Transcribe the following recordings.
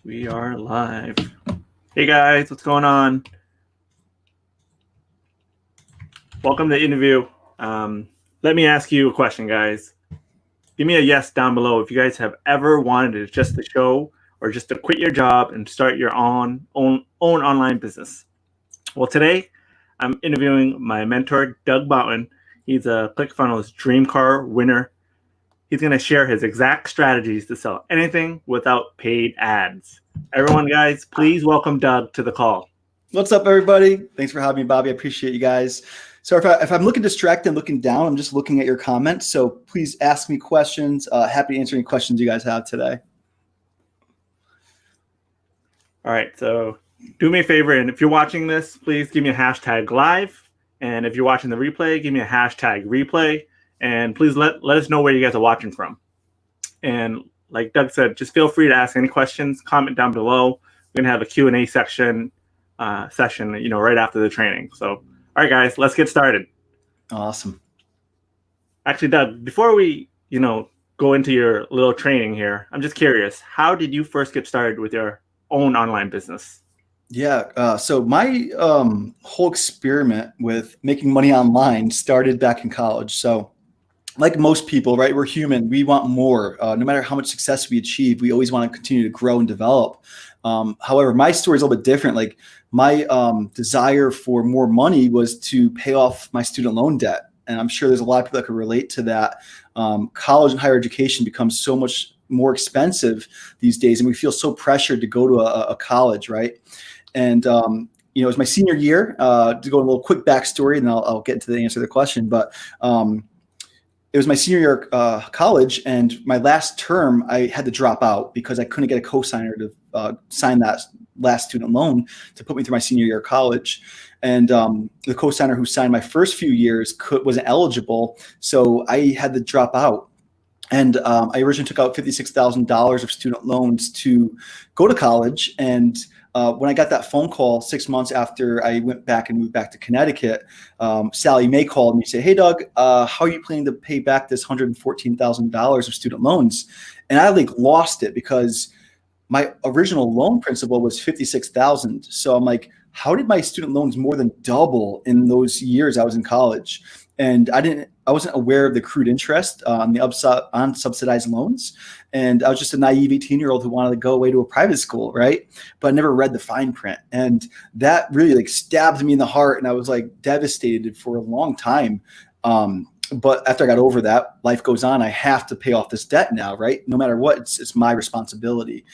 We are live. Hey guys, what's going on? Welcome to the interview. Let me ask you a question, guys. Give me a yes down below if you guys have ever wanted just to show or just to quit your job and start your own online business. Well, today I'm interviewing my mentor, Doug Boughton. He's a ClickFunnels Dream Car winner. He's going to share his exact strategies to sell anything without paid ads. Everyone, guys, please welcome Doug to the call. What's up, everybody? Thanks for having me, Bobby. I appreciate you guys. So if I'm looking distracted and looking down, I'm just looking at your comments. So please ask me questions. Happy to answer any questions you guys have today. All right. So do me a favor. And if you're watching this, please give me a hashtag live. And if you're watching the replay, give me a hashtag replay. And please let us know where you guys are watching from. And like Doug said, just feel free to ask any questions, comment down below. We're going to have a Q&A session, right after the training. So, all right, guys, let's get started. Awesome. Actually, Doug, before we, go into your little training here, I'm just curious, how did you first get started with your own online business? Yeah. So my whole experiment with making money online started back in college. So like most people, right, we're human. We want more. No matter how much success we achieve, we always want to continue to grow and develop. However, my story is a little bit different. Like my desire for more money was to pay off my student loan debt. And I'm sure there's a lot of people that could relate to that. College and higher education becomes so much more expensive these days. And we feel so pressured to go to a college, right? And, it was my senior year. To go a little quick backstory, and I'll get into the answer to the question. But it was my senior year college, and my last term, I had to drop out because I couldn't get a co-signer to sign that last student loan to put me through my senior year of college. And the co-signer who signed my first few years wasn't eligible, so I had to drop out. And I originally took out $56,000 of student loans to go to college. And when I got that phone call 6 months after I went back and moved back to Connecticut, Sally Mae called me and said, "Hey, Doug, how are you planning to pay back this $114,000 of student loans?" And I lost it because my original loan principal was $56,000. So I'm like, how did my student loans more than double in those years I was in college? And I wasn't aware of the accrued interest on the unsubsidized loans. And I was just a naive 18-year-old who wanted to go away to a private school, right? But I never read the fine print. And that really stabbed me in the heart. And I was devastated for a long time. But after I got over that, life goes on. I have to pay off this debt now, right? No matter what, it's my responsibility.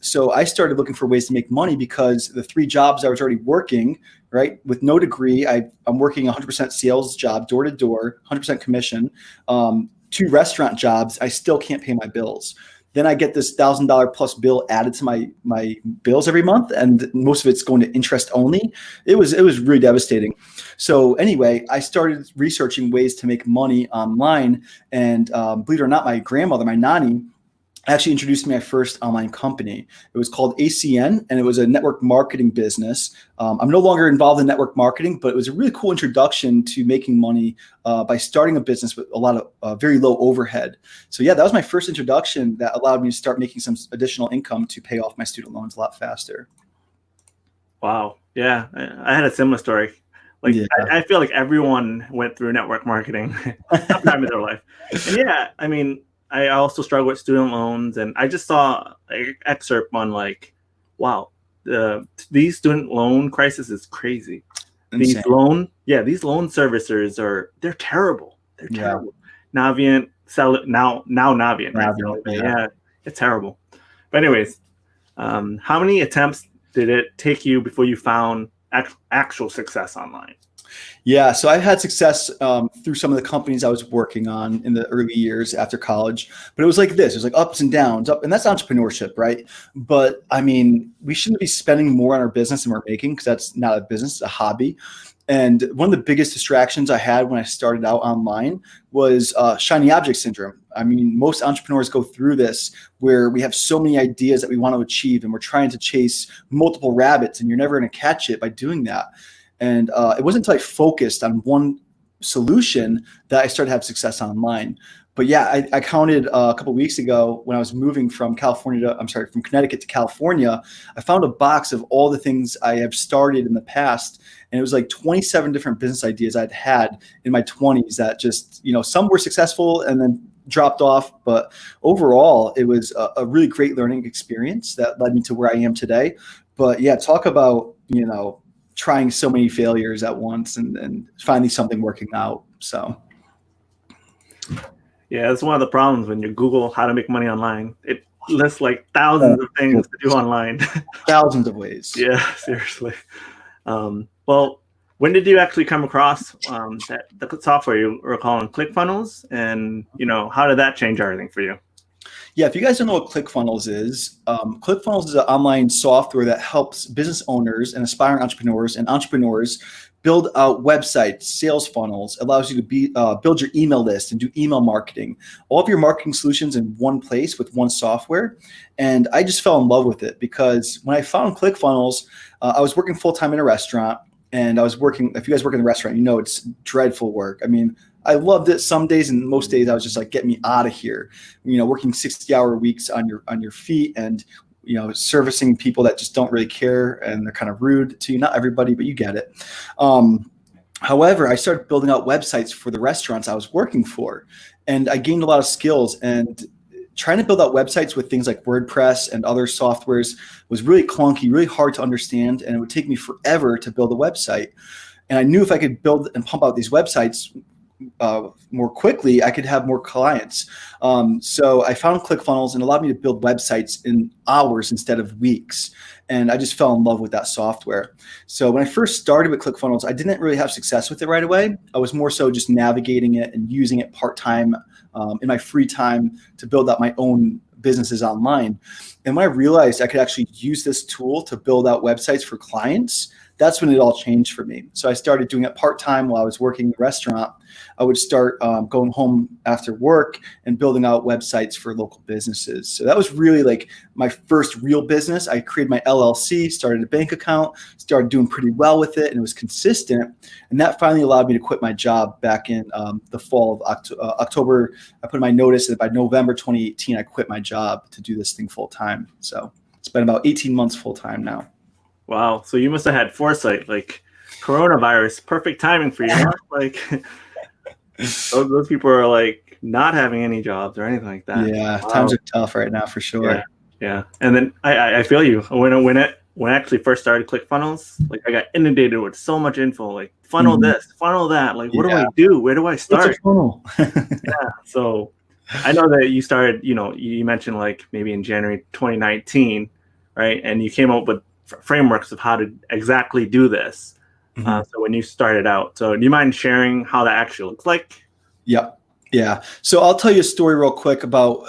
So I started looking for ways to make money because the 3 jobs I was already working, right, with no degree, I'm working 100% sales job, door to door, 100% commission, 2 restaurant jobs. I still can't pay my bills. Then I get this $1,000 plus bill added to my bills every month, and most of it's going to interest only. It was really devastating. So anyway, I started researching ways to make money online, and believe it or not, my grandmother, my nanny, actually introduced me to my first online company. It was called ACN, and it was a network marketing business. I'm no longer involved in network marketing, but it was a really cool introduction to making money by starting a business with a lot of very low overhead. So yeah, that was my first introduction that allowed me to start making some additional income to pay off my student loans a lot faster. Wow. Yeah, I had a similar story. I feel like everyone went through network marketing sometime in their life. And yeah, I mean, I also struggle with student loans, and I just saw an excerpt on wow, these student loan crisis is crazy. Insane. These loan servicers they're terrible. They're terrible. Navient, now Navient, right? Yeah, it's terrible. But anyways, how many attempts did it take you before you found actual success online? Yeah, so I've had success through some of the companies I was working on in the early years after college, but it was like this. It was ups and downs, and that's entrepreneurship, right? But I mean, we shouldn't be spending more on our business than we're making because that's not a business, it's a hobby. And one of the biggest distractions I had when I started out online was shiny object syndrome. I mean, most entrepreneurs go through this where we have so many ideas that we want to achieve, and we're trying to chase multiple rabbits, and you're never going to catch it by doing that. And it wasn't until I focused on one solution that I started to have success online. But yeah, I counted a couple of weeks ago when I was moving from from Connecticut to California. I found a box of all the things I have started in the past, and it was like 27 different business ideas I'd had in my 20s that just, some were successful and then dropped off. But overall, it was a really great learning experience that led me to where I am today. But yeah, talk about, trying so many failures at once and finally something working out. So. Yeah, that's one of the problems when you Google how to make money online. It lists like thousands of things to do online. Thousands of ways. Yeah, seriously. Well, when did you actually come across the software you were calling ClickFunnels? And, how did that change everything for you? Yeah, if you guys don't know what ClickFunnels is, ClickFunnels is an online software that helps business owners and aspiring entrepreneurs build out websites, sales funnels, allows you to build your email list and do email marketing, all of your marketing solutions in one place with one software. And I just fell in love with it because when I found ClickFunnels, I was working full-time in a restaurant, and I was working, if you guys work in a restaurant, it's dreadful work. I mean, I loved it some days, and most days I was just like, get me out of here. Working 60-hour weeks on your feet, and servicing people that just don't really care and they're kind of rude to you. Not everybody, but you get it. However, I started building out websites for the restaurants I was working for, and I gained a lot of skills. And trying to build out websites with things like WordPress and other softwares was really clunky, really hard to understand, and it would take me forever to build a website. And I knew if I could build and pump out these websites more quickly, I could have more clients. So I found ClickFunnels, and allowed me to build websites in hours instead of weeks. And I just fell in love with that software. So when I first started with ClickFunnels, I didn't really have success with it right away. I was more so just navigating it and using it part-time in my free time to build out my own businesses online. And when I realized I could actually use this tool to build out websites for clients, that's when it all changed for me. So I started doing it part-time while I was working in the restaurant. I would start going home after work and building out websites for local businesses. So that was really like my first real business. I created my LLC, started a bank account, started doing pretty well with it, and it was consistent. And that finally allowed me to quit my job back in the fall of October. I put in my notice that by November 2018, I quit my job to do this thing full-time. So it's been about 18 months full-time now. Wow. So you must have had foresight, like coronavirus, perfect timing for you. Huh? Like those people are like not having any jobs or anything like that. Yeah, wow. Times are tough right now for sure. Yeah. And then I feel you. When I actually first started ClickFunnels, like I got inundated with so much info, like funnel this, funnel that. Like, what do I do? Where do I start? What's a funnel? Yeah. So I know that you started, you mentioned like maybe in January 2019, right? And you came up with frameworks of how to exactly do this. So when you started out, so do you mind sharing how that actually looks like? Yeah. So I'll tell you a story real quick about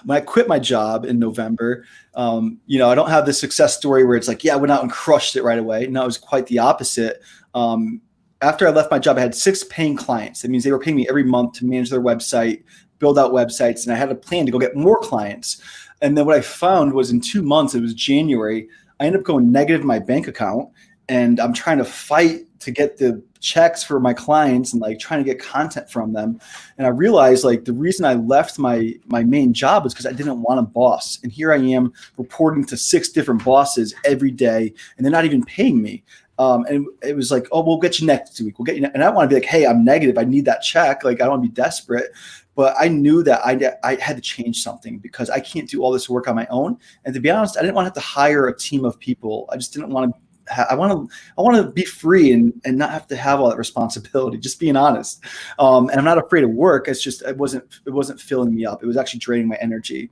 when I quit my job in November. I don't have the success story where it's like, I went out and crushed it right away. No, it was quite the opposite. After I left my job, I had 6 paying clients. That means they were paying me every month to manage their website, build out websites, and I had a plan to go get more clients. And then what I found was in 2 months, it was January, I ended up going negative in my bank account, and I'm trying to fight to get the checks for my clients and like trying to get content from them. And I realized like the reason I left my main job was because I didn't want a boss. And here I am reporting to 6 different bosses every day, and they're not even paying me. And it was like, oh, we'll get you next week. We'll get you. And I want to be like, hey, I'm negative. I need that check. Like, I don't want to be desperate. But I knew that I had to change something because I can't do all this work on my own. And to be honest, I didn't want to have to hire a team of people. I just didn't want to. I want to be free and not have to have all that responsibility. Just being honest. And I'm not afraid of work. It's just it wasn't filling me up. It was actually draining my energy.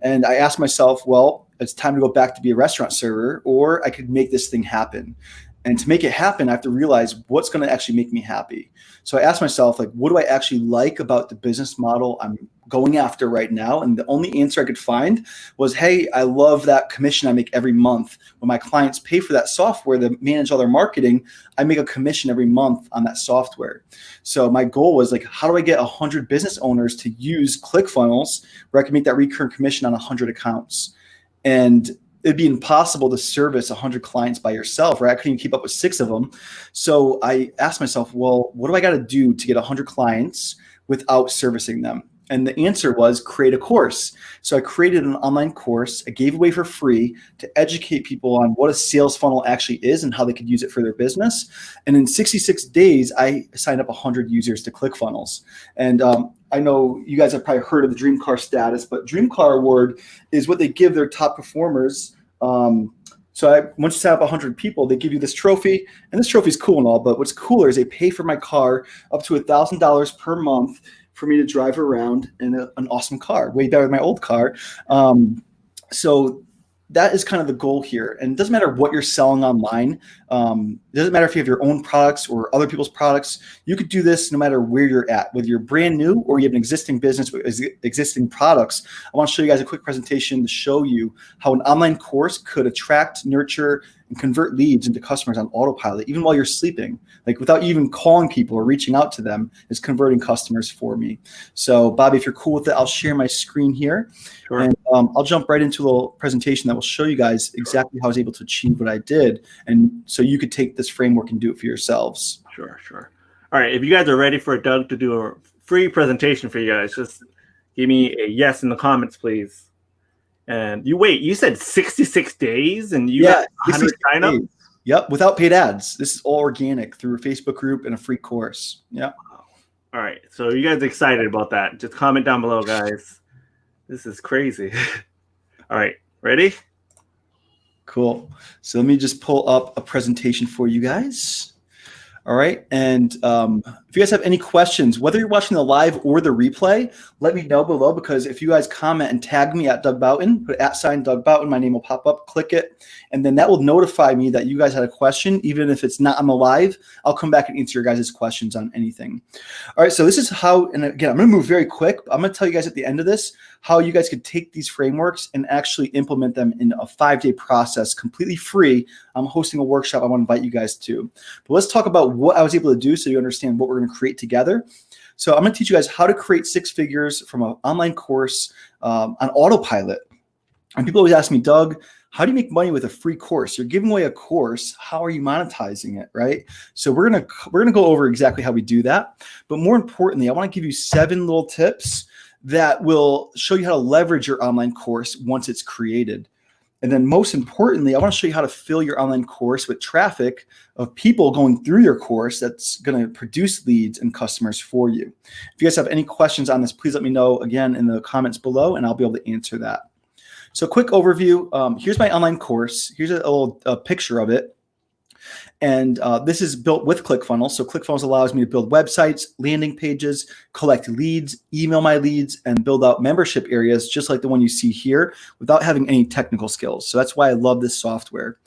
And I asked myself, well, it's time to go back to be a restaurant server, or I could make this thing happen. And to make it happen, I have to realize what's going to actually make me happy. So I asked myself, like, what do I actually like about the business model I'm going after right now? And the only answer I could find was, hey, I love that commission I make every month. When my clients pay for that software to manage all their marketing, I make a commission every month on that software. So my goal was like, how do I get 100 business owners to use ClickFunnels where I can make that recurring commission on 100 accounts? And it'd be impossible to service 100 clients by yourself, right? I couldn't even keep up with 6 of them. So I asked myself, well, what do I got to do to get 100 clients without servicing them? And the answer was create a course. So I created an online course. I gave away for free to educate people on what a sales funnel actually is and how they could use it for their business. And in 66 days, I signed up 100 users to ClickFunnels. And I know you guys have probably heard of the Dream Car status, but Dream Car Award is what they give their top performers. So once you sign up 100 people, they give you this trophy, and this trophy is cool and all, but what's cooler is they pay for my car up to $1,000 per month for me to drive around in an awesome car, way better than my old car. So that is kind of the goal here. And it doesn't matter what you're selling online. It doesn't matter if you have your own products or other people's products. You could do this no matter where you're at, whether you're brand new or you have an existing business with existing products. I want to show you guys a quick presentation to show you how an online course could attract, nurture, and convert leads into customers on autopilot, even while you're sleeping, like without even calling people or reaching out to them, is converting customers for me. So Bobby, if you're cool with it, I'll share my screen here. Sure. And I'll jump right into a little presentation that will show you guys exactly how I was able to achieve what I did. And so you could take this framework and do it for yourselves. Sure. All right. If you guys are ready for Doug to do a free presentation for you guys, just give me a yes in the comments, please. And you said 66 days and you got 100 signups? Yep, without paid ads. This is all organic through a Facebook group and a free course. Yeah. All right. So you guys excited about that? Just comment down below, guys. This is crazy. All right. Ready? Cool. So let me just pull up a presentation for you guys. All right. And if you guys have any questions, whether you're watching the live or the replay, let me know below, because if you guys comment and tag me at Doug Boughton, put @ Doug Boughton, my name will pop up, click it, and then that will notify me that you guys had a question. Even if it's not on the live, I'll come back and answer your guys' questions on anything. All right. So this is how, and again, I'm going to move very quick. I'm going to tell you guys at the end of this how you guys could take these frameworks and actually implement them in a 5-day process, completely free. I'm hosting a workshop I want to invite you guys to. But let's talk about what I was able to do so you understand what we're going to create together. So I'm going to teach you guys how to create 6 figures from an online course on autopilot. And people always ask me, Doug, how do you make money with a free course? You're giving away a course. How are you monetizing it, right? So we're gonna go over exactly how we do that. But more importantly, I want to give you 7 little tips that will show you how to leverage your online course once it's created. And then most importantly, I want to show you how to fill your online course with traffic of people going through your course that's going to produce leads and customers for you. If you guys have any questions on this, please let me know again in the comments below, and I'll be able to answer that. So quick overview. Here's my online course. Here's a little picture of it. And this is built with ClickFunnels. So ClickFunnels allows me to build websites, landing pages, collect leads, email my leads, and build out membership areas just like the one you see here without having any technical skills. So that's why I love this software.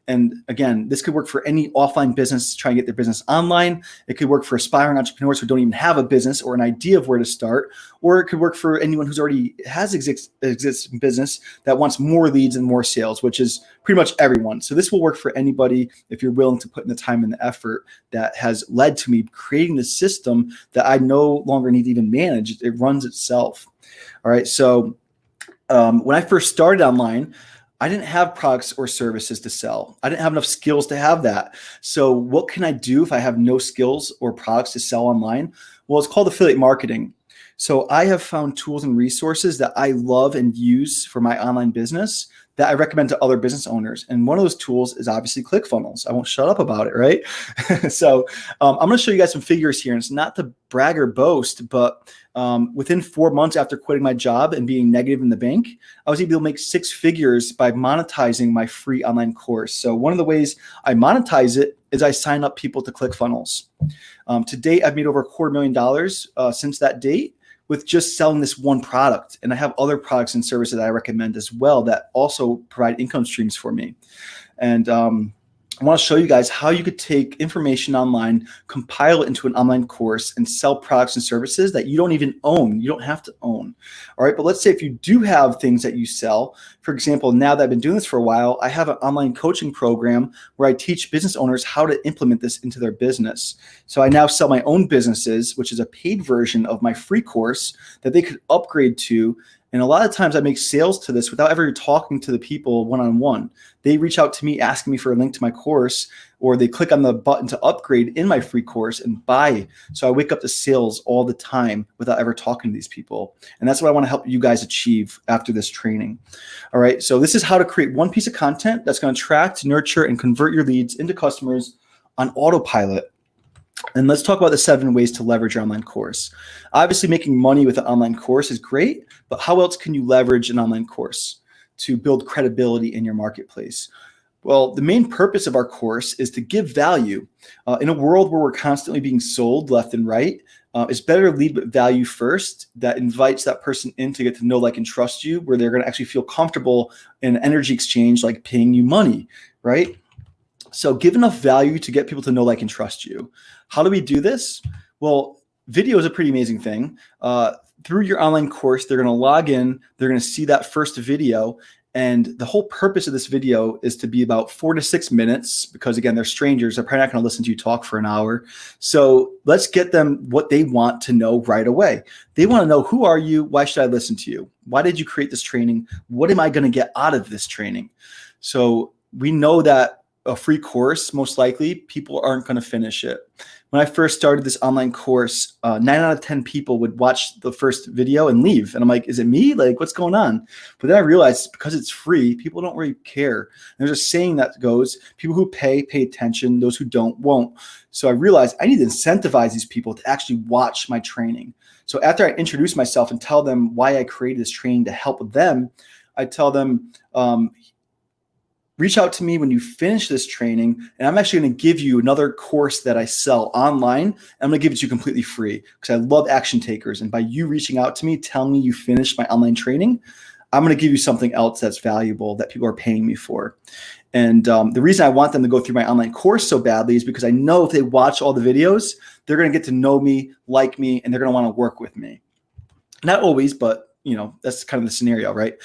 And again, this could work for any offline business trying to get their business online. It could work for aspiring entrepreneurs who don't even have a business or an idea of where to start. Or it could work for anyone who's already has existing business that wants more leads and more sales, which is pretty much everyone. So this will work for anybody if you're willing to put in the time and the effort that has led to me creating this system that I no longer need to even manage. It runs itself. All right. So when I first started online, I didn't have products or services to sell. I didn't have enough skills to have that. So what can I do if I have no skills or products to sell online? Well, it's called affiliate marketing. So I have found tools and resources that I love and use for my online business that I recommend to other business owners. And one of those tools is obviously ClickFunnels. I won't shut up about it, right? So I'm going to show you guys some figures here. And it's not to brag or boast, but within 4 months after quitting my job and being negative in the bank, I was able to make 6 figures by monetizing my free online course. So one of the ways I monetize it is I sign up people to ClickFunnels. To date, I've made over $250,000 since that date, with just selling this one product. And I have other products and services that I recommend as well that also provide income streams for me. And I want to show you guys how you could take information online, compile it into an online course, and sell products and services that you don't even own. You don't have to own. All right. But let's say if you do have things that you sell, for example, now that I've been doing this for a while, I have an online coaching program where I teach business owners how to implement this into their business. So I now sell my own businesses, which is a paid version of my free course that they could upgrade to And a lot of times I make sales to this without ever talking to the people one-on-one. They reach out to me asking me for a link to my course, or they click on the button to upgrade in my free course and buy. So I wake up to sales all the time without ever talking to these people. And that's what I want to help you guys achieve after this training. All right. So this is how to create one piece of content that's going to attract, nurture, and convert your leads into customers on autopilot. And let's talk about the 7 ways to leverage your online course. Obviously, making money with an online course is great, but how else can you leverage an online course to build credibility in your marketplace? Well, the main purpose of our course is to give value. In a world where we're constantly being sold left and right, it's better to lead with value first that invites that person in to get to know, like, and trust you, where they're going to actually feel comfortable in an energy exchange, like paying you money, right? So give enough value to get people to know, like, and trust you. How do we do this? Well, video is a pretty amazing thing. Through your online course, they're going to log in, they're going to see that first video. And the whole purpose of this video is to be about 4 to 6 minutes because, again, they're strangers. They're probably not going to listen to you talk for an hour. So let's get them what they want to know right away. They want to know, who are you? Why should I listen to you? Why did you create this training? What am I going to get out of this training? So we know that a free course, most likely, people aren't going to finish it. When I first started this online course, 9 out of 10 people would watch the first video and leave. And I'm like, is it me? Like, what's going on? But then I realized because it's free, people don't really care. And there's a saying that goes, people who pay attention, those who don't, won't. So I realized I need to incentivize these people to actually watch my training. So after I introduce myself and tell them why I created this training to help them, I tell them, reach out to me when you finish this training, and I'm actually going to give you another course that I sell online. I'm going to give it to you completely free because I love action takers. And by you reaching out to me, telling me you finished my online training, I'm going to give you something else that's valuable that people are paying me for. And the reason I want them to go through my online course so badly is because I know if they watch all the videos, they're going to get to know me, like me, and they're going to want to work with me. Not always, but that's kind of the scenario, right?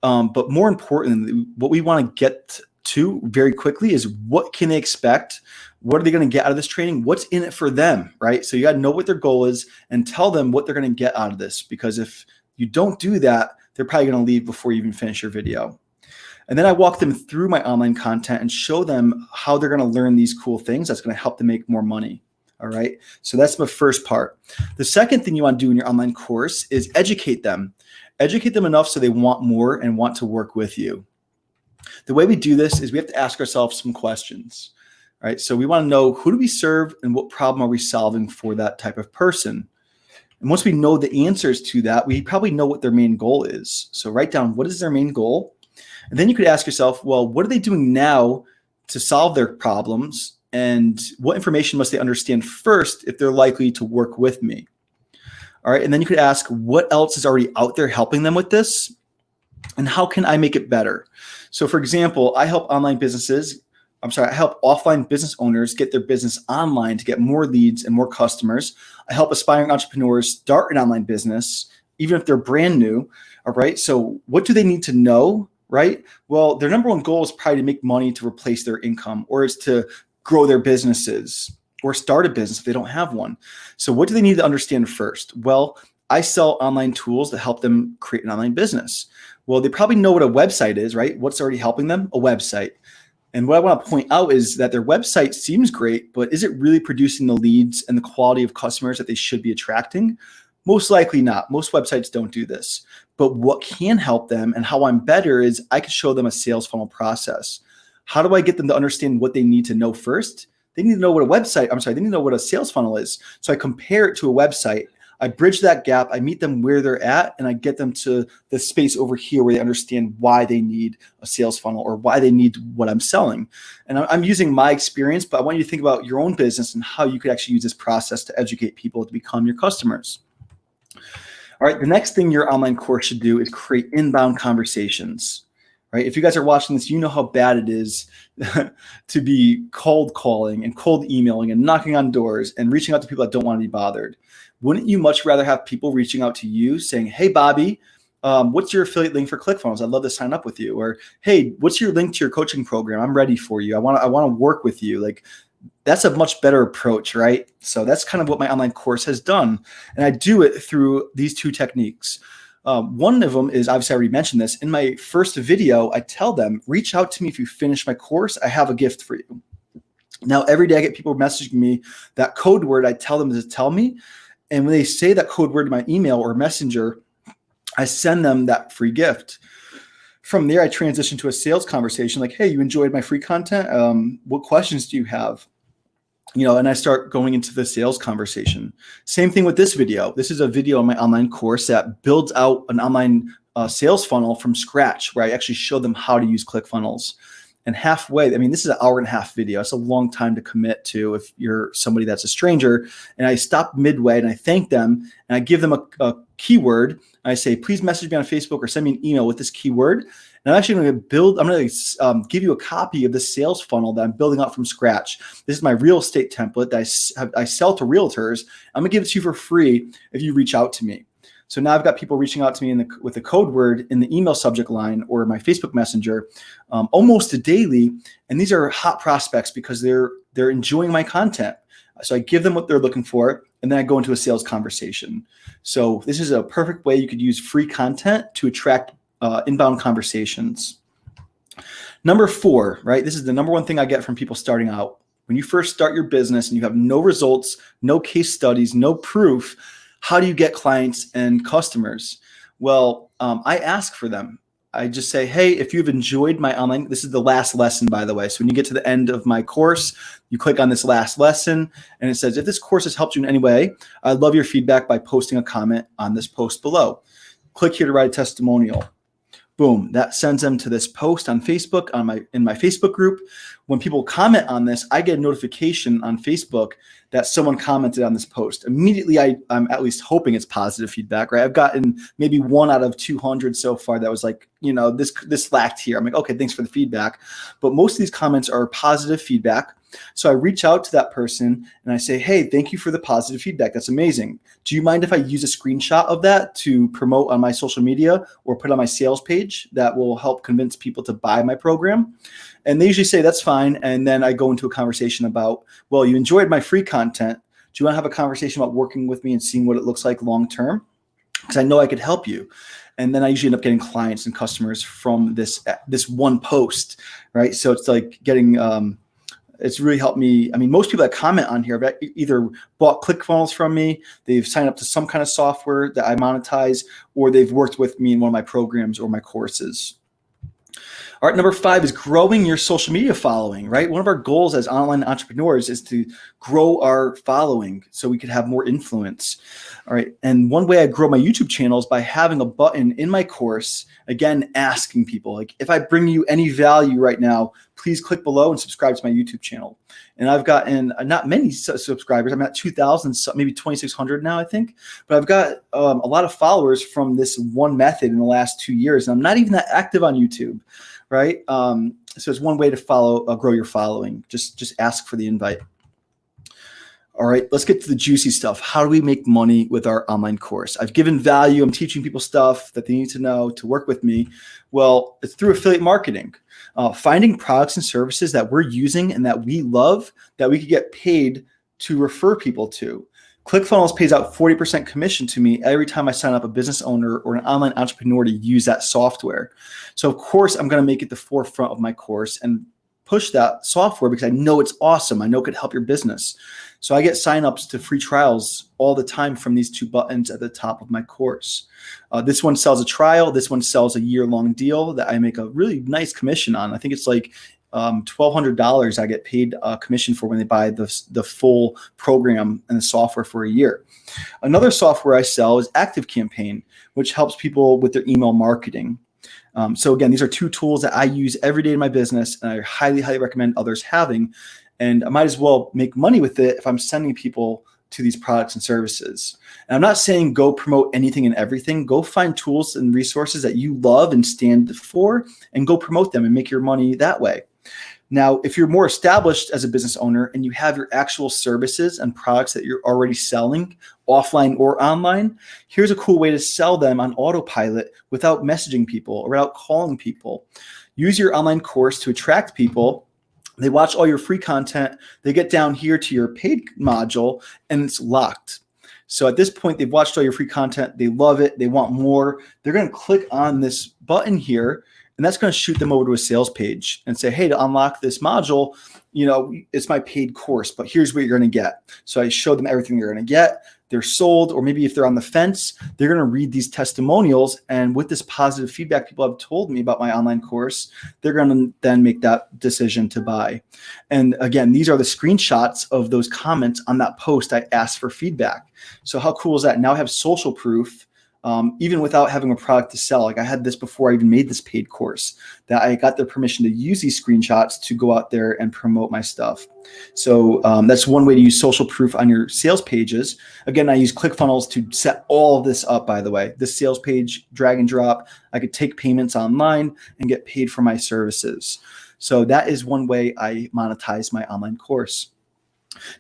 But more importantly, what we want to get to very quickly is, what can they expect? What are they going to get out of this training? What's in it for them, right? So you got to know what their goal is and tell them what they're going to get out of this. Because if you don't do that, they're probably going to leave before you even finish your video. And then I walk them through my online content and show them how they're going to learn these cool things that's going to help them make more money. All right. So that's the first part. The second thing you want to do in your online course is educate them. Educate them enough so they want more and want to work with you. The way we do this is we have to ask ourselves some questions. All right. So we want to know, who do we serve and what problem are we solving for that type of person? And once we know the answers to that, we probably know what their main goal is. So write down, what is their main goal? And then you could ask yourself, well, what are they doing now to solve their problems? And what information must they understand first if they're likely to work with me? All right. And then you could ask, what else is already out there helping them with this? And how can I make it better? So for example, I help offline business owners get their business online to get more leads and more customers. I help aspiring entrepreneurs start an online business, even if they're brand new. All right. So what do they need to know? Right. Well, their number one goal is probably to make money to replace their income, or is to grow their businesses or start a business if they don't have one. So what do they need to understand first? Well, I sell online tools that help them create an online business. Well, they probably know what a website is, right? What's already helping them? A website. And what I want to point out is that their website seems great, but is it really producing the leads and the quality of customers that they should be attracting? Most likely not. Most websites don't do this. But what can help them, and how I'm better, is I can show them a sales funnel process. How do I get them to understand what they need to know first? They need to know what they need to know what a sales funnel is. So I compare it to a website. I bridge that gap. I meet them where they're at, and I get them to the space over here where they understand why they need a sales funnel or why they need what I'm selling. And I'm using my experience, but I want you to think about your own business and how you could actually use this process to educate people to become your customers. All right, the next thing your online course should do is create inbound conversations. Right? If you guys are watching this, you know how bad it is to be cold calling and cold emailing and knocking on doors and reaching out to people that don't want to be bothered. Wouldn't you much rather have people reaching out to you saying, hey, Bobby, what's your affiliate link for ClickFunnels? I'd love to sign up with you. Or, hey, what's your link to your coaching program? I'm ready for you. I want to work with you. Like, that's a much better approach, right? So that's kind of what my online course has done. And I do it through these two techniques. One of them is, obviously I already mentioned this, in my first video, I tell them, reach out to me if you finish my course, I have a gift for you. Now, every day I get people messaging me that code word, I tell them to tell me. And when they say that code word in my email or messenger, I send them that free gift. From there, I transition to a sales conversation like, hey, you enjoyed my free content? What questions do you have? And I start going into the sales conversation. Same thing with this video. This is a video on my online course that builds out an online sales funnel from scratch, where I actually show them how to use ClickFunnels. And halfway, this is an 1.5 hour video. It's a long time to commit to if you're somebody that's a stranger. And I stop midway and I thank them and I give them a keyword. And I say, please message me on Facebook or send me an email with this keyword. And I'm actually going to give you a copy of the sales funnel that I'm building out from scratch. This is my real estate template that I sell to realtors. I'm going to give it to you for free if you reach out to me. So now I've got people reaching out to me with the code word in the email subject line or my Facebook Messenger almost daily. And these are hot prospects because they're enjoying my content. So I give them what they're looking for, and then I go into a sales conversation. So this is a perfect way you could use free content to attract inbound conversations. Number 4, right? This is the number one thing I get from people starting out. When you first start your business and you have no results, no case studies, no proof, how do you get clients and customers? Well, I ask for them. I just say, hey, if you've enjoyed my online, this is the last lesson, by the way. So when you get to the end of my course, you click on this last lesson and it says, if this course has helped you in any way, I'd love your feedback by posting a comment on this post below. Click here to write a testimonial. Boom, that sends them to this post on Facebook, in my Facebook group. When people comment on this, I get a notification on Facebook that someone commented on this post. Immediately, I'm at least hoping it's positive feedback, right? I've gotten maybe 1 out of 200 so far that was like, this lacked here. I'm like, okay, thanks for the feedback. But most of these comments are positive feedback. So I reach out to that person and I say, hey, thank you for the positive feedback. That's amazing. Do you mind if I use a screenshot of that to promote on my social media or put on my sales page that will help convince people to buy my program? And they usually say, that's fine. And then I go into a conversation about, well, you enjoyed my free content. Do you want to have a conversation about working with me and seeing what it looks like long-term? Because I know I could help you. And then I usually end up getting clients and customers from this one post, right? So it's like getting, it's really helped me. Most people that comment on here have either bought ClickFunnels from me, they've signed up to some kind of software that I monetize, or they've worked with me in one of my programs or my courses. All right, number 5 is growing your social media following, right? One of our goals as online entrepreneurs is to grow our following so we could have more influence. All right, and one way I grow my YouTube channel is by having a button in my course, again, asking people, like, if I bring you any value right now, please click below and subscribe to my YouTube channel. And I've gotten not many subscribers. I'm at 2,000, maybe 2,600 now, I think. But I've got a lot of followers from this one method in the last 2 years. And I'm not even that active on YouTube, right? So it's one way to grow your following. Just ask for the invite. All right, let's get to the juicy stuff. How do we make money with our online course? I've given value. I'm teaching people stuff that they need to know to work with me. Well, it's through affiliate marketing. Finding products and services that we're using and that we love that we could get paid to refer people to. ClickFunnels pays out 40% commission to me every time I sign up a business owner or an online entrepreneur to use that software. So of course, I'm going to make it the forefront of my course and push that software because I know it's awesome. I know it could help your business. So I get signups to free trials all the time from these 2 buttons at the top of my course. This one sells a trial. This one sells a year-long deal that I make a really nice commission on. I think it's like $1,200 I get paid commission for when they buy the full program and the software for a year. Another software I sell is ActiveCampaign, which helps people with their email marketing. So again, these are 2 tools that I use every day in my business, and I highly, highly recommend others having. And I might as well make money with it if I'm sending people to these products and services. And I'm not saying go promote anything and everything. Go find tools and resources that you love and stand for and go promote them and make your money that way. Now, if you're more established as a business owner and you have your actual services and products that you're already selling offline or online, here's a cool way to sell them on autopilot without messaging people or without calling people. Use your online course to attract people. They watch all your free content. They get down here to your paid module and it's locked. So at this point, they've watched all your free content. They love it. They want more. They're going to click on this button here, and that's going to shoot them over to a sales page and say, hey, to unlock this module, it's my paid course, but here's what you're going to get. So I show them everything they're going to get. They're sold, or maybe if they're on the fence, they're going to read these testimonials. And with this positive feedback people have told me about my online course, they're going to then make that decision to buy. And again, these are the screenshots of those comments on that post I asked for feedback. So how cool is that? Now I have social proof, even without having a product to sell. Like I had this before I even made this paid course, that I got their permission to use these screenshots to go out there and promote my stuff. So that's one way to use social proof on your sales pages. Again, I use ClickFunnels to set all of this up, by the way. This sales page, drag and drop. I could take payments online and get paid for my services. So that is one way I monetize my online course.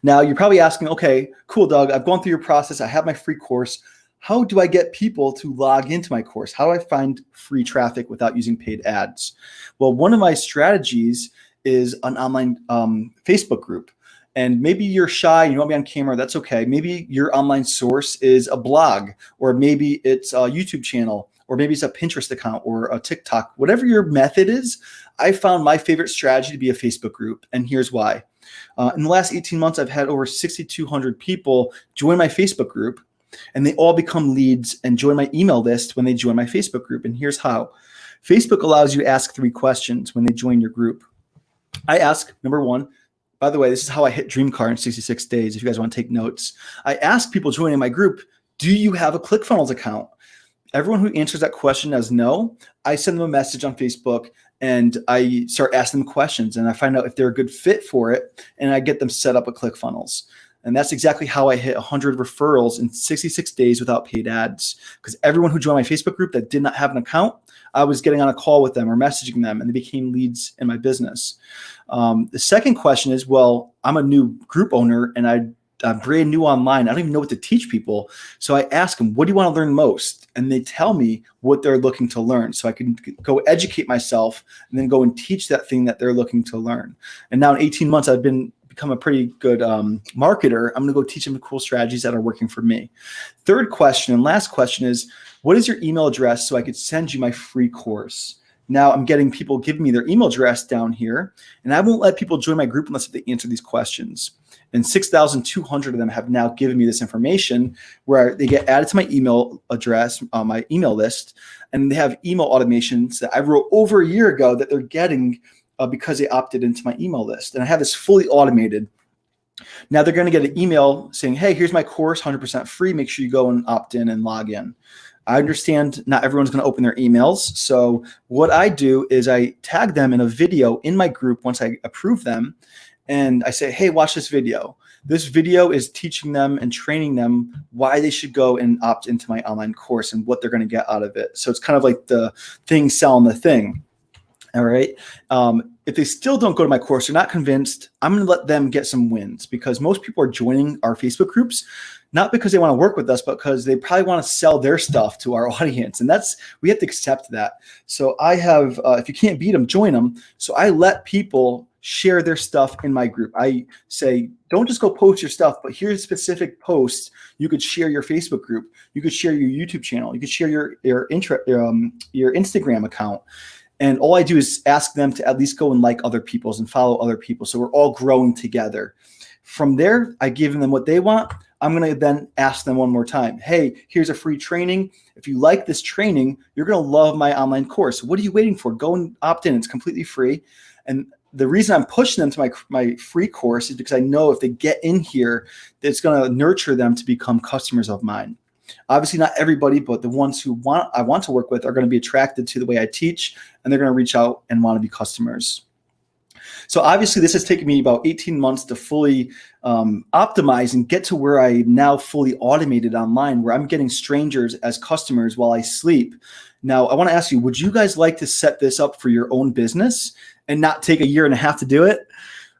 Now you're probably asking, okay, cool, Doug, I've gone through your process. I have my free course. How do I get people to log into my course? How do I find free traffic without using paid ads? Well, one of my strategies is an online Facebook group. And maybe you're shy, you don't want to be on camera, that's okay. Maybe your online source is a blog, or maybe it's a YouTube channel, or maybe it's a Pinterest account or a TikTok. Whatever your method is, I found my favorite strategy to be a Facebook group. And here's why. In the last 18 months, I've had over 6,200 people join my Facebook group. And they all become leads and join my email list when they join my Facebook group. And here's how. Facebook allows you to ask 3 questions when they join your group. I ask, number 1, by the way, this is how I hit Dream Car in 66 days, if you guys want to take notes. I ask people joining my group, do you have a ClickFunnels account? Everyone who answers that question as no, I send them a message on Facebook and I start asking them questions, and I find out if they're a good fit for it, and I get them set up with ClickFunnels. And that's exactly how I hit 100 referrals in 66 days without paid ads. Because everyone who joined my Facebook group that did not have an account, I was getting on a call with them or messaging them, and they became leads in my business. The second question is, well, I'm a new group owner and I'm brand new online. I don't even know what to teach people. So I ask them, what do you want to learn most? And they tell me what they're looking to learn. So I can go educate myself and then go and teach that thing that they're looking to learn. And now in 18 months, I've become a pretty good marketer. I'm going to go teach them cool strategies that are working for me. Third question and last question is, what is your email address so I could send you my free course? Now I'm getting people giving me their email address down here, and I won't let people join my group unless they answer these questions. And 6,200 of them have now given me this information where they get added to my email address, my email list, and they have email automations that I wrote over a year ago that they're getting because they opted into my email list. And I have this fully automated. Now they're going to get an email saying, hey, here's my course, 100% free. Make sure you go and opt in and log in. I understand not everyone's going to open their emails. So what I do is I tag them in a video in my group once I approve them. And I say, hey, watch this video. This video is teaching them and training them why they should go and opt into my online course and what they're going to get out of it. So it's kind of like the thing selling the thing. All right. If they still don't go to my course, they're not convinced, I'm going to let them get some wins, because most people are joining our Facebook groups, not because they want to work with us, but because they probably want to sell their stuff to our audience. And we have to accept that. So I have, if you can't beat them, join them. So I let people share their stuff in my group. I say, don't just go post your stuff, but here's specific posts. You could share your Facebook group. You could share your YouTube channel. You could share your Instagram account. And all I do is ask them to at least go and like other people's and follow other people. So we're all growing together. From there, I give them what they want. I'm going to then ask them one more time. Hey, here's a free training. If you like this training, you're going to love my online course. What are you waiting for? Go and opt in. It's completely free. And the reason I'm pushing them to my free course is because I know if they get in here, it's going to nurture them to become customers of mine. Obviously not everybody, but the ones who I want to work with are going to be attracted to the way I teach, and they're going to reach out and want to be customers. So obviously this has taken me about 18 months to fully optimize and get to where I now fully automated online, where I'm getting strangers as customers while I sleep. Now I want to ask you, would you guys like to set this up for your own business and not take a year and a half to do it?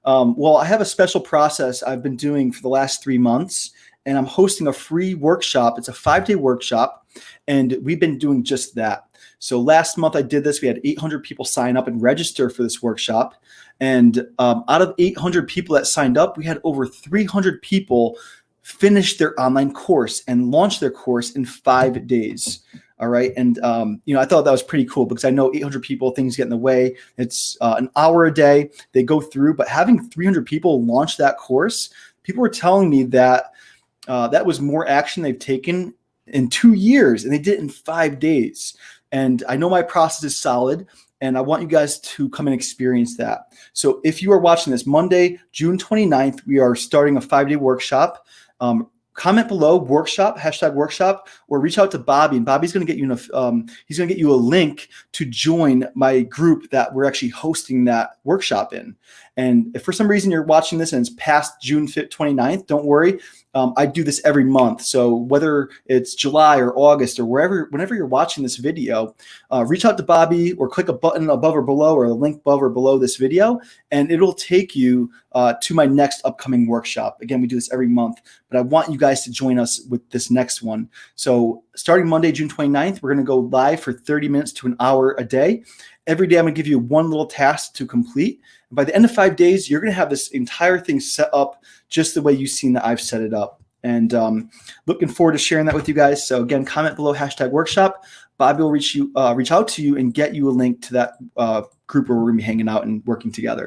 Well, I have a special process I've been doing for the last 3 months. And I'm hosting a free workshop. It's a 5-day workshop, and we've been doing just that. So last month I did this. We had 800 people sign up and register for this workshop. And out of 800 people that signed up, we had over 300 people finish their online course and launch their course in 5 days. All right. And, I thought that was pretty cool because I know 800 people, things get in the way. It's an hour a day they go through, but having 300 people launch that course, people were telling me that that was more action they've taken in 2 years, and they did it in 5 days. And I know my process is solid, and I want you guys to come and experience that. So if you are watching this Monday, June 29th, we are starting a 5-day workshop. Comment below workshop, #workshop, or reach out to Bobby, and Bobby's going to get you he's going to get you a link to join my group that we're actually hosting that workshop in. And if for some reason you're watching this and it's past June 29th, don't worry. I do this every month. So whether it's July or August or whenever you're watching this video, reach out to Bobby or click a button above or below or a link above or below this video, and it'll take you to my next upcoming workshop. Again, we do this every month, but I want you guys to join us with this next one. So starting Monday, June 29th, we're going to go live for 30 minutes to an hour a day. Every day, I'm going to give you one little task to complete. And by the end of 5 days, you're going to have this entire thing set up just the way you've seen that I've set it up. And looking forward to sharing that with you guys. So again, comment below #workshop. Bobby will reach out to you and get you a link to that group where we're going to be hanging out and working together.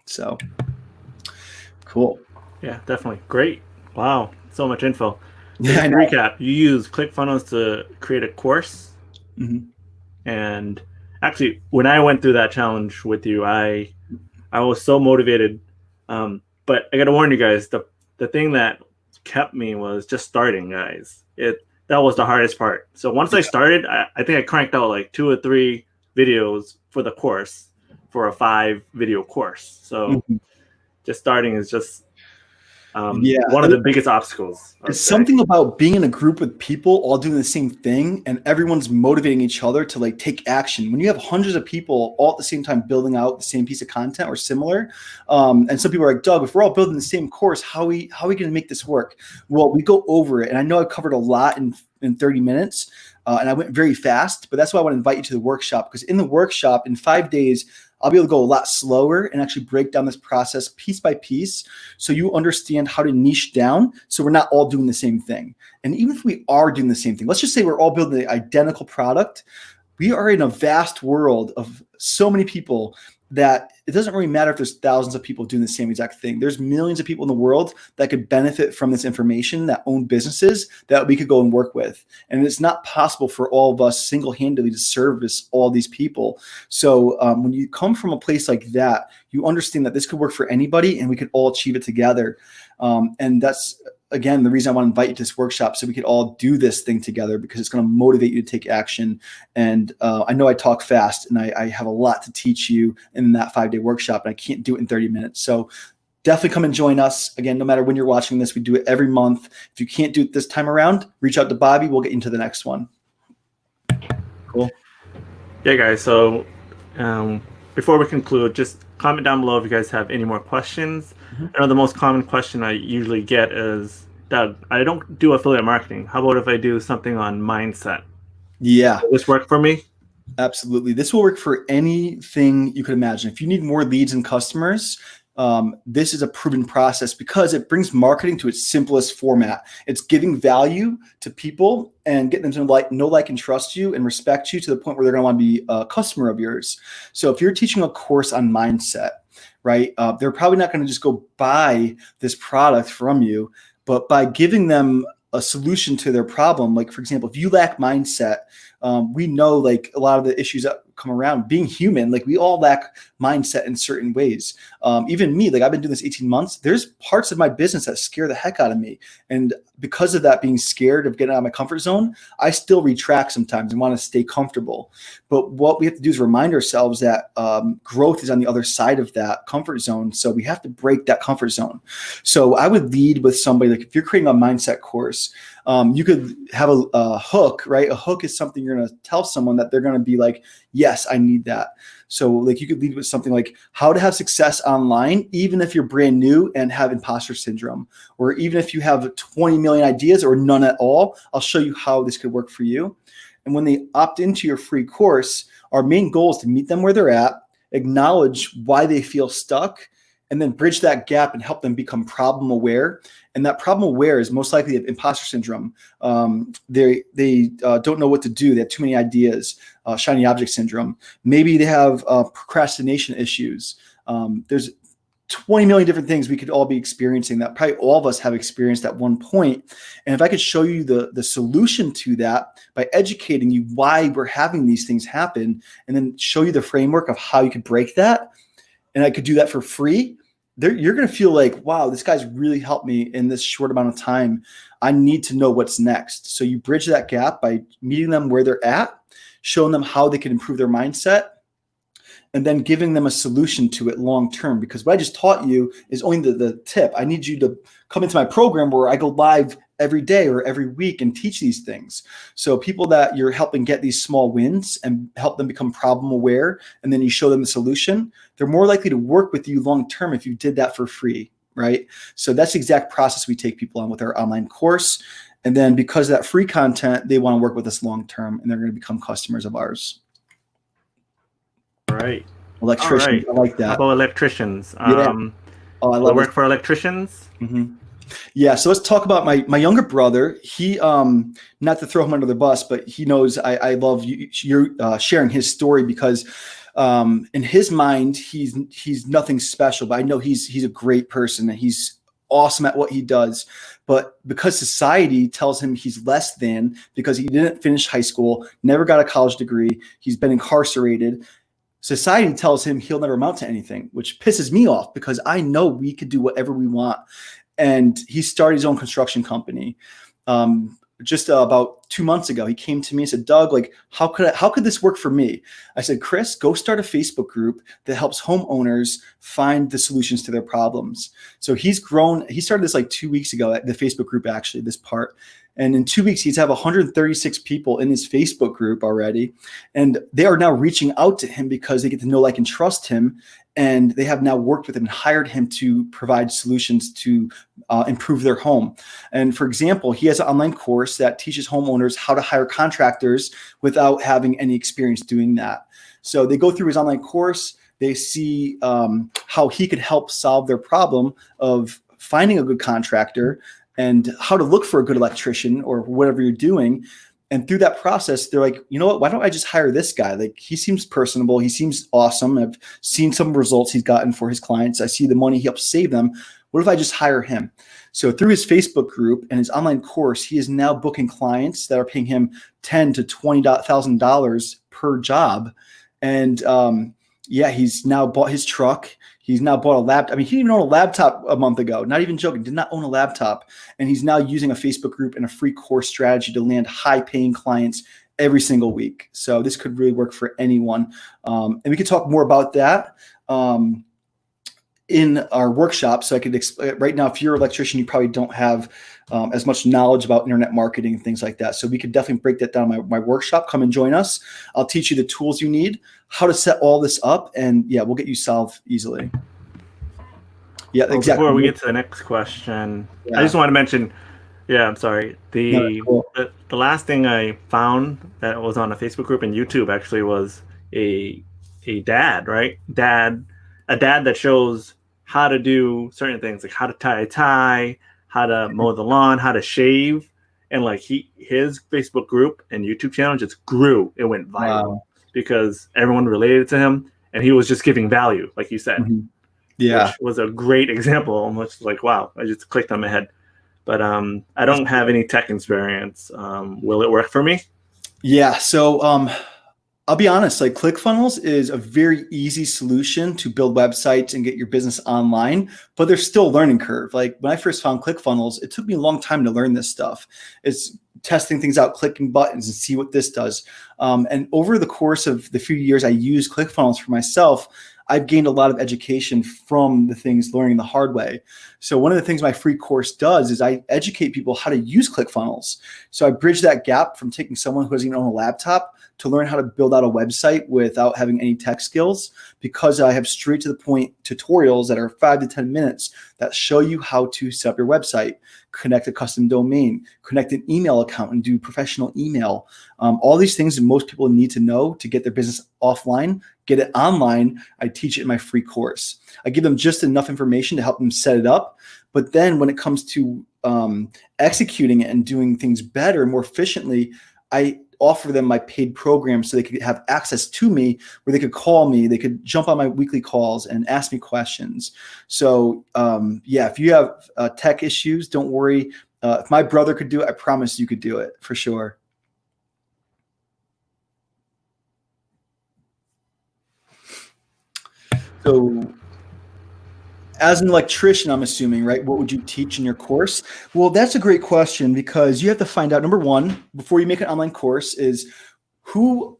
So cool. Yeah, definitely. Great. Wow. So much info. Yeah, to recap, you use ClickFunnels to create a course. Mm-hmm. And actually, when I went through that challenge with you, I was so motivated. But I got to warn you guys, the thing that kept me was just starting, guys. That was the hardest part. So once I started, I think I cranked out like 2 or 3 videos for the course, for a 5-video course. So just starting is just one of the biggest obstacles. It's something about being in a group with people all doing the same thing and everyone's motivating each other to like take action. When you have hundreds of people all at the same time building out the same piece of content or similar, and some people are like, Doug, if we're all building the same course, how are we going to make this work? Well, we go over it, and I know I've covered a lot in 30 minutes, and I went very fast, but that's why I want to invite you to the workshop, because in the workshop in 5 days, I'll be able to go a lot slower and actually break down this process piece by piece so you understand how to niche down so we're not all doing the same thing. And even if we are doing the same thing, let's just say we're all building the identical product, we are in a vast world of so many people that it doesn't really matter if there's thousands of people doing the same exact thing. There's millions of people in the world that could benefit from this information, that own businesses that we could go and work with. And it's not possible for all of us single-handedly to service all these people. So when you come from a place like that, you understand that this could work for anybody and we could all achieve it together. And that's, again, the reason I want to invite you to this workshop, so we could all do this thing together, because it's going to motivate you to take action. And I know I talk fast, and I have a lot to teach you in that 5-day workshop, and I can't do it in 30 minutes. So definitely come and join us. Again, no matter when you're watching this, we do it every month. If you can't do it this time around, reach out to Bobby. We'll get you into the next one. Cool. Yeah, guys. So before we conclude, just comment down below if you guys have any more questions. I know the most common question I usually get is, Doug, I don't do affiliate marketing. How about if I do something on mindset? Yeah. Will this work for me? Absolutely. This will work for anything you could imagine. If you need more leads and customers, this is a proven process because it brings marketing to its simplest format. It's giving value to people and getting them to know, like, and trust you and respect you to the point where they're going to want to be a customer of yours. So if you're teaching a course on mindset, right, they're probably not going to just go buy this product from you, but by giving them a solution to their problem. Like, for example, if you lack mindset, we know, like, a lot of the issues that come around being human, like, we all lack mindset in certain ways. Even me, like, I've been doing this 18 months. There's parts of my business that scare the heck out of me. And because of that, being scared of getting out of my comfort zone, I still retract sometimes and want to stay comfortable. But what we have to do is remind ourselves that growth is on the other side of that comfort zone. So we have to break that comfort zone. So I would lead with somebody, like, if you're creating a mindset course, you could have a hook, right? A hook is something you're going to tell someone that they're going to be like, yes, I need that. So, like, you could lead with something like how to have success online, even if you're brand new and have imposter syndrome, or even if you have 20 million ideas or none at all, I'll show you how this could work for you. And when they opt into your free course, our main goal is to meet them where they're at, acknowledge why they feel stuck, and then bridge that gap and help them become problem aware. And that problem aware is most likely imposter syndrome. They don't know what to do. They have too many ideas, shiny object syndrome. Maybe they have procrastination issues. There's 20 million different things we could all be experiencing that probably all of us have experienced at one point. And if I could show you the solution to that by educating you why we're having these things happen, and then show you the framework of how you could break that, and I could do that for free, you're going to feel like, wow, this guy's really helped me in this short amount of time. I need to know what's next. So you bridge that gap by meeting them where they're at, showing them how they can improve their mindset, and then giving them a solution to it long term. Because what I just taught you is only the tip. I need you to come into my program where I go live every day or every week and teach these things. So people that you're helping get these small wins and help them become problem aware, and then you show them the solution, they're more likely to work with you long term if you did that for free, right? So that's the exact process we take people on with our online course. And then because of that free content, they want to work with us long term, and they're going to become customers of ours. All right. Electricians, all right. I like that. How about electricians? Yeah. Oh, I love work for electricians. Mm-hmm. Yeah. So let's talk about my younger brother. He, not to throw him under the bus, but he knows I love you're sharing his story, because in his mind, he's nothing special, but I know he's a great person and he's awesome at what he does. But because society tells him he's less than, because he didn't finish high school, never got a college degree, he's been incarcerated, society tells him he'll never amount to anything, which pisses me off, because I know we could do whatever we want. And he started his own construction company. Just about 2 months ago, he came to me and said, Doug, like, how could this work for me? I said, Chris, go start a Facebook group that helps homeowners find the solutions to their problems. So he's grown. He started this like 2 weeks ago at the Facebook group, actually, this part. And in 2 weeks, he's have 136 people in his Facebook group already. And they are now reaching out to him because they get to know, like, and trust him. And they have now worked with him and hired him to provide solutions to improve their home. And for example, he has an online course that teaches homeowners how to hire contractors without having any experience doing that. So they go through his online course. They see how he could help solve their problem of finding a good contractor and how to look for a good electrician or whatever you're doing. And through that process, they're like, you know what, why don't I just hire this guy? Like, he seems personable. He seems awesome. I've seen some results he's gotten for his clients. I see the money he helps save them. What if I just hire him? So through his Facebook group and his online course, he is now booking clients that are paying him $10,000 to $20,000 per job. And he's now bought his truck. He's now bought a laptop. I mean, he didn't even own a laptop a month ago. Not even joking. Did not own a laptop. And he's now using a Facebook group and a free course strategy to land high-paying clients every single week. So this could really work for anyone. And we could talk more about that in our workshop. So I could explain right now, if you're an electrician, you probably don't have as much knowledge about internet marketing and things like that. So we could definitely break that down in my workshop. Come and join us. I'll teach you the tools you need, how to set all this up, and we'll get you solved easily. Yeah, well, exactly. Before we get to the next question, I just want to mention, I'm sorry. The last thing I found that was on a Facebook group and YouTube actually was a dad, right? A dad that shows how to do certain things, like how to tie a tie, how to mow the lawn, how to shave. And like his Facebook group and YouTube channel just grew. It went viral because everyone related to him and he was just giving value, like you said. Mm-hmm. Yeah. Which was a great example. Almost like, wow, I just clicked on my head. But I don't have any tech experience. Will it work for me? Yeah. So I'll be honest, like ClickFunnels is a very easy solution to build websites and get your business online, but there's still a learning curve. Like when I first found ClickFunnels, it took me a long time to learn this stuff. It's testing things out, clicking buttons and see what this does. And over the course of the few years I used ClickFunnels for myself, I've gained a lot of education from the things learning the hard way. So one of the things my free course does is I educate people how to use ClickFunnels. So I bridge that gap from taking someone who doesn't even own a laptop to learn how to build out a website without having any tech skills, because I have straight to the point tutorials that are 5 to 10 minutes that show you how to set up your website. connect a custom domain, connect an email account and do professional email. All these things that most people need to know to get their business offline, get it online. I teach it in my free course. I give them just enough information to help them set it up. But then when it comes to executing it and doing things better and more efficiently, I offer them my paid program so they could have access to me, where they could call me, they could jump on my weekly calls and ask me questions. So yeah, if you have tech issues, don't worry. If my brother could do it, I promise you could do it for sure. So as an electrician, I'm assuming, right? What would you teach in your course? Well, that's a great question, because you have to find out, number one, before you make an online course, is who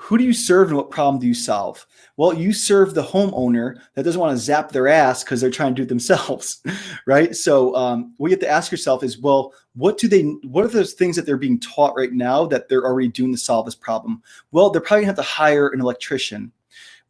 do you serve and what problem do you solve? Well, you serve the homeowner that doesn't want to zap their ass because they're trying to do it themselves, right? So what you have to ask yourself is, well, what are those things that they're being taught right now that they're already doing to solve this problem? Well, they're probably gonna have to hire an electrician.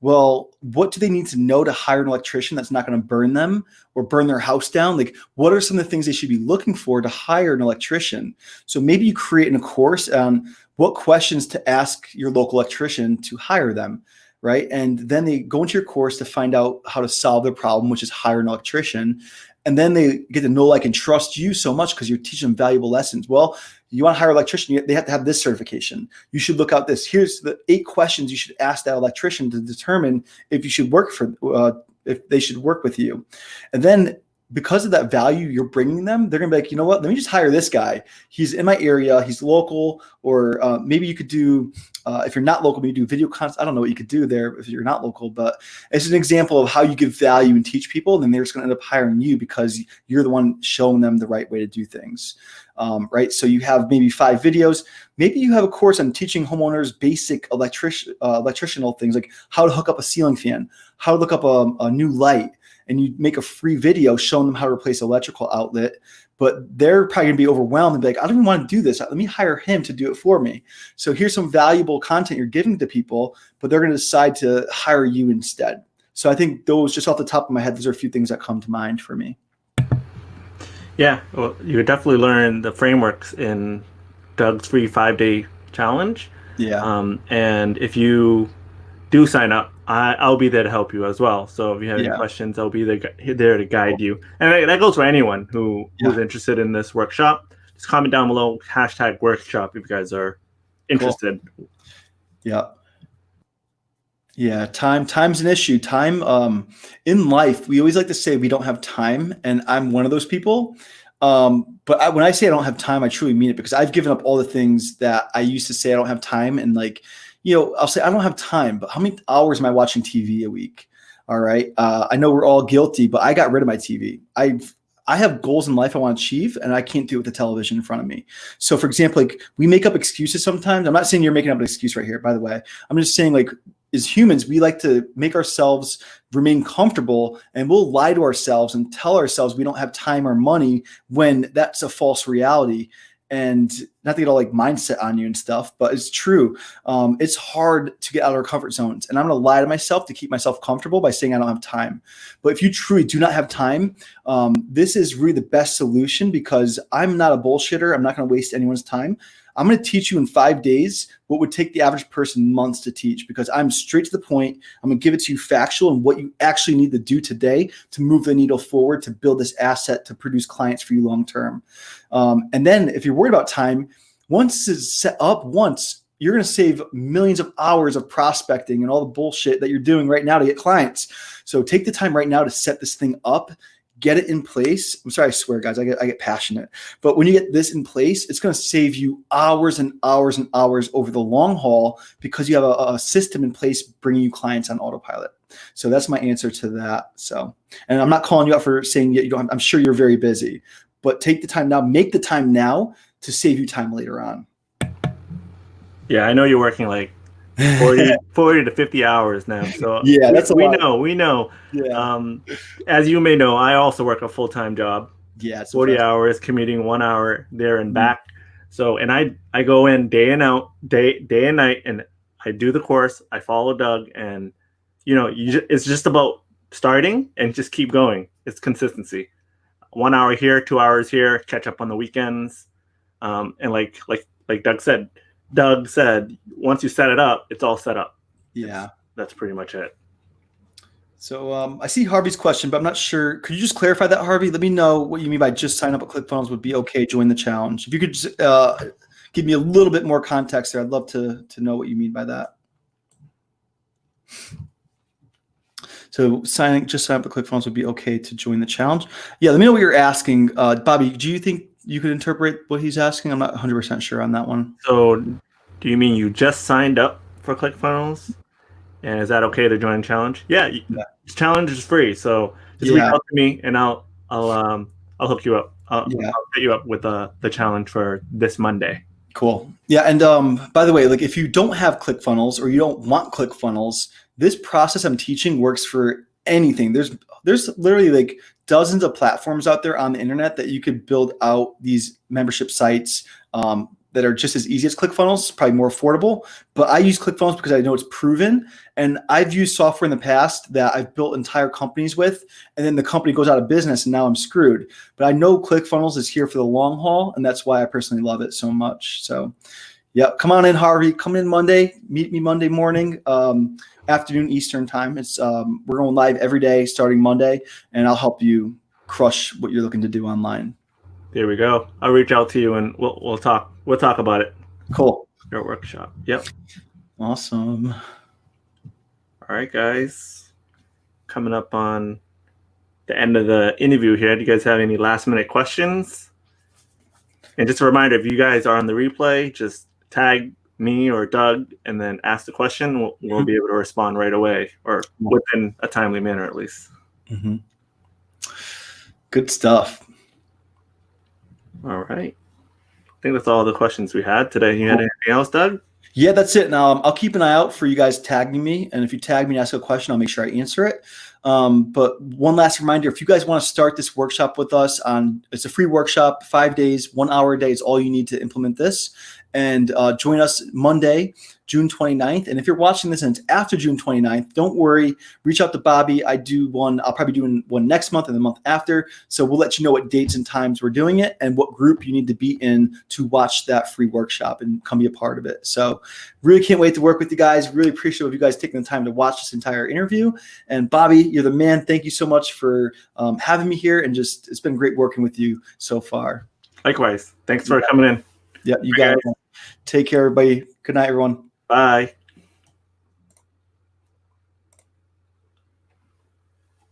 Well, what do they need to know to hire an electrician that's not going to burn them or burn their house down? Like, what are some of the things they should be looking for to hire an electrician? So maybe you create in a course on what questions to ask your local electrician to hire them, right? And then they go into your course to find out how to solve their problem, which is hire an electrician. And then they get to know, like, and trust you so much because you're teaching them valuable lessons. Well, you want to hire an electrician, they have to have this certification. You should look out this. Here's the 8 questions you should ask that electrician to determine if you should if they should work with you. And then because of that value you're bringing them, they're gonna be like, you know what? Let me just hire this guy. He's in my area. He's local. Or maybe you could do, if you're not local, maybe do video content. I don't know what you could do there if you're not local, but it's an example of how you give value and teach people. And then they're just gonna end up hiring you because you're the one showing them the right way to do things. Right? So you have maybe 5 videos. Maybe you have a course on teaching homeowners basic electrical things, like how to hook up a ceiling fan, how to look up a new light, and you make a free video showing them how to replace electrical outlet. But they're probably gonna be overwhelmed and be like, I don't even want to do this. Let me hire him to do it for me. So here's some valuable content you're giving to people, but they're gonna decide to hire you instead. So I think those, just off the top of my head, those are a few things that come to mind for me. Yeah, well, you would definitely learn the frameworks in Doug's free 5-day challenge. Yeah. And if you do sign up, I'll be there to help you as well. So if you have any questions, I'll be there to guide you. And that goes for anyone who's interested in this workshop. Just comment down below, #workshop, if you guys are interested. Cool. Yeah. Yeah, time's an issue. Time in life, we always like to say we don't have time, and I'm one of those people. But when I say I don't have time, I truly mean it, because I've given up all the things that I used to say I don't have time. And like, I'll say I don't have time, but how many hours am I watching TV a week? All right. I know we're all guilty, but I got rid of my TV. I have goals in life I want to achieve, and I can't do it with the television in front of me. So for example, like, we make up excuses sometimes. I'm not saying you're making up an excuse right here, by the way. I'm just saying, like, as humans, we like to make ourselves remain comfortable, and we'll lie to ourselves and tell ourselves we don't have time or money when that's a false reality. And not to get all like mindset on you and stuff, but it's true. It's hard to get out of our comfort zones. And I'm going to lie to myself to keep myself comfortable by saying I don't have time. But if you truly do not have time, this is really the best solution, because I'm not a bullshitter. I'm not going to waste anyone's time. I'm going to teach you in 5 days what would take the average person months to teach, because I'm straight to the point. I'm going to give it to you factual and what you actually need to do today to move the needle forward, to build this asset, to produce clients for you long term. And then if you're worried about time, once it's set up, you're going to save millions of hours of prospecting and all the bullshit that you're doing right now to get clients. So take the time right now to set this thing up. Get it in place. I'm sorry, I swear, guys, I get passionate. But when you get this in place, it's going to save you hours and hours and hours over the long haul, because you have a system in place bringing you clients on autopilot. So that's my answer to that. So, and I'm not calling you out for saying you don't. I'm sure you're very busy, but take the time now. Make the time now to save you time later on. Yeah, I know you're working like 40 to 50 hours now. So yeah, that's we know. Yeah. As you may know, I also work a full-time job. Yeah, it's 40 hours, commuting 1 hour there and back. So, and I go in day and night, and I do the course. I follow Doug, and it's just about starting and just keep going. It's consistency. 1 hour here, 2 hours here, catch up on the weekends. And like Doug said, once you set it up, it's all set up. Yeah. That's pretty much it. So I see Harvey's question, but I'm not sure. Could you just clarify that, Harvey? Let me know what you mean by just sign up at ClickFunnels would be okay, join the challenge. If you could just give me a little bit more context there, I'd love to know what you mean by that. So sign up at ClickFunnels would be okay to join the challenge. Yeah, let me know what you're asking. Bobby, do you think you could interpret what he's asking? I'm not 100% sure on that one. So do you mean you just signed up for ClickFunnels? And is that okay to join the challenge? Yeah. This challenge is free. So just reach out to me and I'll hook you up. I'll set you up with the challenge for this Monday. Cool. Yeah. And by the way, like if you don't have ClickFunnels or you don't want ClickFunnels, this process I'm teaching works for anything. There's literally like dozens of platforms out there on the internet that you could build out these membership sites that are just as easy as ClickFunnels, probably more affordable. But I use ClickFunnels because I know it's proven. And I've used software in the past that I've built entire companies with, and then the company goes out of business and now I'm screwed. But I know ClickFunnels is here for the long haul, and that's why I personally love it so much. So yeah, come on in, Harvey. Come in Monday. Meet me Monday morning, afternoon Eastern time. It's we're going live every day starting Monday, and I'll help you crush what you're looking to do online. There we go. I'll reach out to you and we'll talk. We'll talk about it. Cool. Your workshop. Yep. Awesome. All right, guys. Coming up on the end of the interview here. Do you guys have any last minute questions? And just a reminder, if you guys are on the replay, just tag me or Doug and then ask the question. We'll be able to respond right away or within a timely manner at least. Mm-hmm. Good stuff. All right. I think that's all the questions we had today. You had anything else, Doug? Yeah, that's it. Now I'll keep an eye out for you guys tagging me. And if you tag me and ask a question, I'll make sure I answer it. But one last reminder, if you guys want to start this workshop with us it's a free workshop, 5 days, 1 hour a day is all you need to implement this. And join us Monday, June 29th. And if you're watching this and it's after June 29th, don't worry. Reach out to Bobby. I'll probably do one next month and the month after. So we'll let you know what dates and times we're doing it and what group you need to be in to watch that free workshop and come be a part of it. So really can't wait to work with you guys. Really appreciate you guys taking the time to watch this entire interview. And Bobby, you're the man. Thank you so much for having me here. And it's been great working with you so far. Likewise. Thanks for coming in. Yeah, you got it. Take care, everybody. Good night, everyone. Bye.